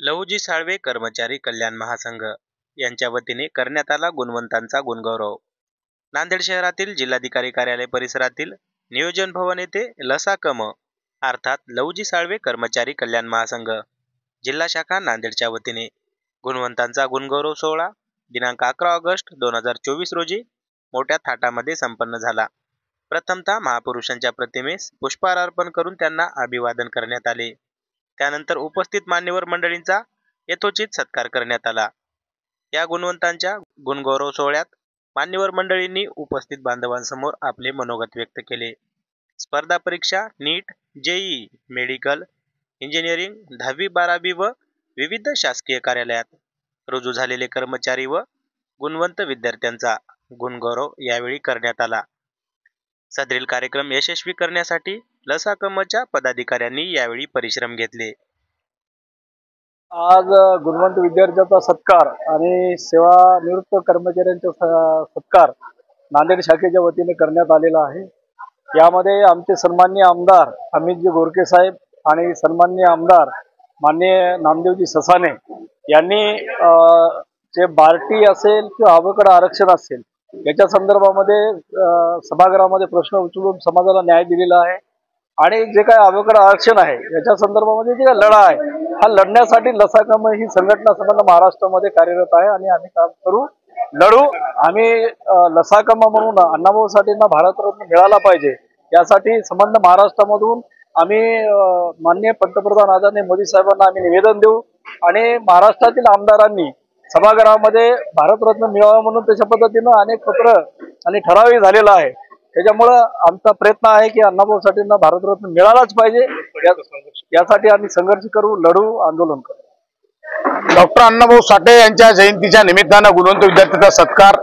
लहुजी साळवे कर्मचारी कल्याण महासंघ यांच्या वतीने करण्यात आला गुणवंतांचा गुणगौरव. नांदेड शहरातील जिल्हाधिकारी कार्यालय परिसरातील नियोजन भवन येथे लसाकम अर्थात लहुजी साळवे कर्मचारी कल्याण महासंघ जिल्हा शाखा नांदेडच्या वतीने गुणवंतांचा गुणगौरव सोहळा दिनांक 11 ऑगस्ट 2024 रोजी मोठ्या थाटामध्ये संपन्न झाला. प्रथमतः महापुरुषांच्या प्रतिमेस पुष्पहार अर्पण करून त्यांना अभिवादन करण्यात आले. त्यानंतर उपस्थित मान्यवर मंडळींचा यथोचित सत्कार करण्यात आला. या गुणवंतांच्या गुणगौरव सोहळ्यात मान्यवर मंडळींनी उपस्थित बांधवांसमोर आपले मनोगत व्यक्त केले. स्पर्धा परीक्षा नीट, जेईई, मेडिकल, इंजिनिअरिंग, 10वी 12वी व विविध शासकीय कार्यालयात रुजू झालेले कर्मचारी व गुणवंत विद्यार्थ्यांचा गुणगौरव यावेळी करण्यात आला. सदरील कार्यक्रम यशस्वी करण्यासाठी लसाकमच्या पदाधिकाऱ्यांनी यावेळी परिश्रम घेतले. आज गुणवंत विद्यार्थ्यांचा सत्कार आणि सेवानिवृत्त कर्मचाऱ्यांचा सत्कार नांदेड शाखेच्या वतीने करण्यात आलेला आहे. यामध्ये आमचे सन्माननीय आमदार अमितजी गोरके साहेब आणि सन्माननीय आमदार माननीय नामदेवजी ससाने यांनी जे बार्टी असेल किंवा अवकड आरक्षण असेल याच्या संदर्भामध्ये सभागृहामध्ये प्रश्न उचलून समाजाला न्याय दिलेला आहे. आणि जे काय अवकड आरक्षण आहे याच्या संदर्भामध्ये जे लढा आहे हा लढण्यासाठी लसाकम ही संघटना संपूर्ण महाराष्ट्रामध्ये कार्यरत आहे आणि आम्ही काम करू, लढू. आम्ही लसाकम म्हणून अण्णाभाऊ साठेंना भारतरत्न मिळाला पाहिजे यासाठी संबंध महाराष्ट्रामधून आम्ही माननीय पंतप्रधान आदरणीय मोदी साहेबांना आम्ही निवेदन देऊ आणि महाराष्ट्रातील आमदारांनी सभागृहामध्ये भारतरत्न मिळावा म्हणून त्याच्या पद्धतीनं अनेक पत्र आणि ठरावही झालेला आहे. त्याच्यामुळं आमचा प्रयत्न आहे की अण्णाभाऊ साठेंना भारतरत्न मिळालाच पाहिजे. यासाठी आम्ही संघर्ष करू, लढू, आंदोलन करू. डॉक्टर अण्णाभाऊ साठे यांच्या जयंतीच्या निमित्तानं गुणवंत विद्यार्थ्यांचा सत्कार,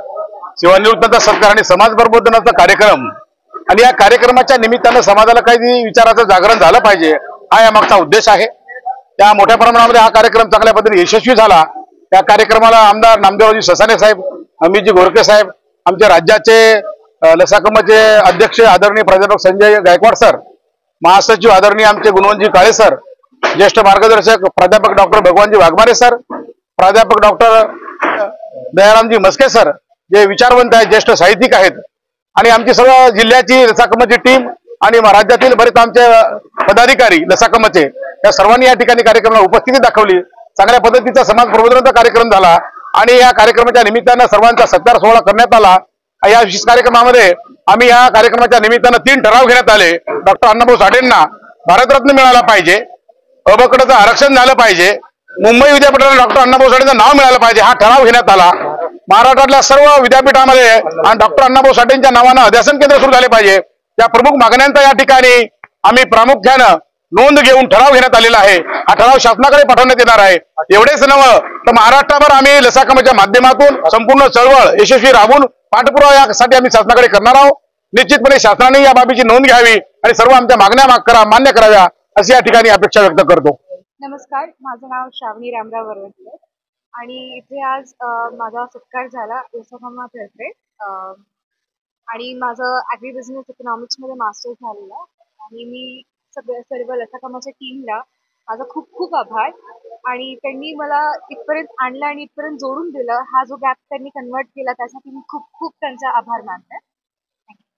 सेवानिवृत्तांचा सत्कार आणि समाज प्रबोधनाचा कार्यक्रम आणि या कार्यक्रमाच्या निमित्तानं समाजाला काही विचाराचं जागरण झालं पाहिजे हा या मागचा उद्देश आहे. त्या मोठ्या प्रमाणामध्ये हा कार्यक्रम चांगल्या पद्धतीने यशस्वी झाला. त्या कार्यक्रमाला आमदार नामदेवजी ससाने साहेब, अमितजी गोरके साहेब, आमच्या राज्याचे लसाकमचे अध्यक्ष आदरणीय प्राध्यापक संजय गायकवाड सर, महासचिव आदरणीय आमचे गुणवंतजी काळे सर, ज्येष्ठ मार्गदर्शक प्राध्यापक डॉक्टर भगवानजी वाघमारे सर, प्राध्यापक डॉक्टर दयारामजी मस्के सर, जे विचारवंत आहेत, ज्येष्ठ साहित्यिक आहेत, आणि आमची सर्व जिल्ह्याची लसाकमची टीम आणि राज्यातील बरेच आमचे पदाधिकारी लसाकमचे या सर्वांनी या ठिकाणी कार्यक्रमाला उपस्थिती दाखवली. चांगल्या पद्धतीचा समाज प्रबोधनाचा कार्यक्रम झाला आणि या कार्यक्रमाच्या निमित्तानं सर्वांचा सत्कार सोहळा करण्यात आला. या विशेष कार्यक्रमामध्ये आम्ही या कार्यक्रमाच्या निमित्तानं 3 ठराव घेण्यात आले. डॉक्टर अण्णाभाऊ साठेंना भारतरत्न मिळाला पाहिजे, अबकडचं आरक्षण झालं पाहिजे, मुंबई विद्यापीठाला डॉक्टर अण्णाभाऊ साठेंचं नाव मिळालं पाहिजे हा ठराव घेण्यात आला. महाराष्ट्रातल्या सर्व विद्यापीठामध्ये आणि डॉक्टर अण्णाभाऊ साठेंच्या नावानं अध्यासन केंद्र सुरू झाले पाहिजे या प्रमुख मागण्यांचा या ठिकाणी आम्ही प्रामुख्यानं नोंद घेऊन ठराव घेण्यात आलेला आहे. हा ठराव शासनाकडे पाठवण्यात येणार आहे. एवढेच नव्हे तर महाराष्ट्रभर आम्ही लसाकमच्या माध्यमातून संपूर्ण चळवळ यशस्वी राबवून पाठपुरावा यासाठी आम्ही शासनाकडे करणार आहोत. निश्चितपणे शासनाने या बाबीची नोंद घ्यावी आणि सर्व आमच्या मागण्या मान्य कराव्या अशी या ठिकाणी अपेक्षा व्यक्त करतो. नमस्कार, माझं नाव श्रावणी रामराव वरवंटे आणि इथे आज माझा सत्कार झाला लसाकमतर्फे आणि माझं ॲग्री बिझनेस इकॉनॉमिक्समध्ये मास्टर्स झालेलं आणि मी सर्व लसाकमच्या टीमला माझा खूप खूप आभार. आणि त्यांनी मला इथपर्यंत आणलं आणि इथपर्यंत जोडून दिलं. हा जो गॅप त्यांनी कन्वर्ट केला त्यासाठी मी खूप खूप त्यांचा आभार मानते.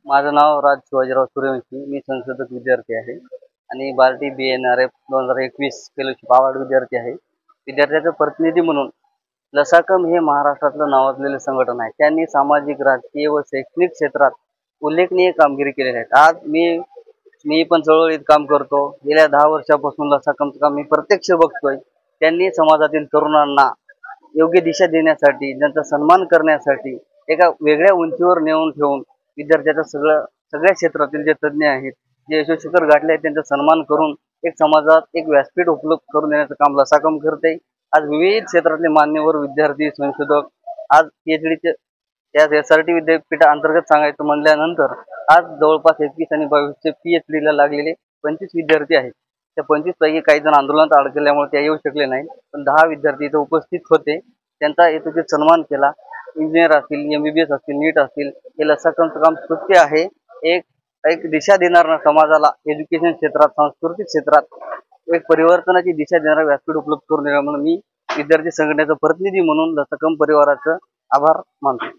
माझं नाव राज शिवाजीराव सूर्यवंशी, मी संशोधक विद्यार्थी आहे आणि बार्टी BNRF 2021 फेलोशिप अवॉर्ड विद्यार्थी आहे. विद्यार्थ्याचं प्रतिनिधी म्हणून लसाकम हे महाराष्ट्रातलं नावाजलेलं संघटन आहे. त्यांनी सामाजिक, राजकीय व शैक्षणिक क्षेत्रात उल्लेखनीय कामगिरी केलेली आहे. आज मी पण चळवळीत काम करतो. गेल्या 10 वर्षापासून लसाकमचं काम मी प्रत्यक्ष बघतोय. त्यांनी समाजातील तरुणांना योग्य दिशा देण्यासाठी, त्यांचा सन्मान करण्यासाठी एका वेगळ्या उंचीवर नेऊन ठेवून विद्यार्थ्याचं सगळ्या क्षेत्रातील जे तज्ज्ञ आहेत, जे यशस्वी गाठले आहेत त्यांचा सन्मान करून एक समाजात एक व्यासपीठ उपलब्ध करून देण्याचं काम लसाकम करते. आज विविध क्षेत्रातले मान्यवर विद्यार्थी, संशोधक, आज PhDचे या SRT विद्यापीठा अंतर्गत सांगायचं म्हणल्यानंतर आज जवळपास 21 आणि 22चे PhDला लागलेले 25 विद्यार्थी आहेत. त्या 25 पैकी काही जण आंदोलनात अडकल्यामुळे त्या येऊ शकले नाही, पण 10 विद्यार्थी इथे उपस्थित होते. त्यांचा यथोचित सन्मान केला. इंजिनियर असतील, MBBS असतील, नीट असतील, हे लसाकमचं काम स्तुत्य आहे. एक दिशा देणार ना समाजाला एज्युकेशन क्षेत्रात, सांस्कृतिक क्षेत्रात एक परिवर्तनाची दिशा देणारा व्यासपीठ उपलब्ध करून दिल्यामुळे मी विद्यार्थी संघटनेचा प्रतिनिधी म्हणून लसाकम परिवाराचं आभार मानतो.